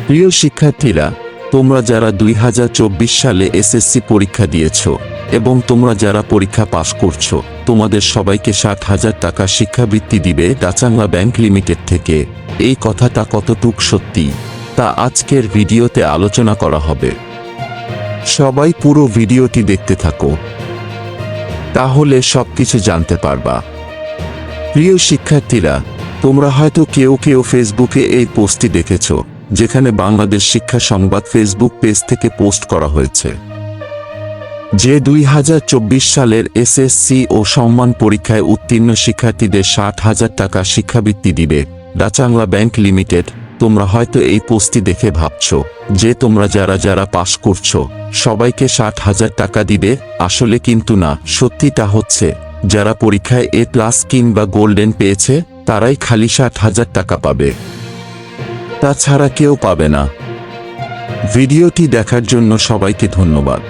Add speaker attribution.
Speaker 1: প্রিয় শিক্ষার্থীরা, তোমরা যারা 2024 সালে এসএসসি পরীক্ষা দিয়েছ এবং তোমরা যারা পরীক্ষা পাস করছো, তোমাদের সবাইকে 60,000 টাকা শিক্ষাবৃত্তি দিবে ডাচাংলা ব্যাংক লিমিটেড থেকে। এই কথাটা কতটুক সত্যি তা আজকের ভিডিওতে আলোচনা করা হবে। সবাই পুরো ভিডিওটি দেখতে থাকো, তাহলে সবকিছু জানতে পারবা। প্রিয় শিক্ষার্থীরা, তোমরা হয়তো কেউ কেউ ফেসবুকে এই পোস্টটি দেখেছ, যেখানে বাংলাদেশ শিক্ষা সংবাদ ফেসবুক পেজ থেকে পোস্ট করা হয়েছে যে 2024 সালের এসএসসি ও সম্মান পরীক্ষায় উত্তীর্ণ শিক্ষার্থীদের 60,000 টাকা শিক্ষাবৃত্তি দিবে ডাচাংলা ব্যাংক লিমিটেড। তোমরা হয়তো এই পোস্টটি দেখে ভাবছো যে তোমরা যারা যারা পাস করছো সবাইকে 60,000 টাকা দিবে। আসলে কিন্তু না, সত্যিটা হচ্ছে যারা পরীক্ষায় A+ কিংবা গোল্ডেন পেয়েছে তারাই খালি 60,000 টাকা পাবে, তাছাড়া কেউ পাবে না। ভিডিওটি দেখার জন্য সবাইকে ধন্যবাদ।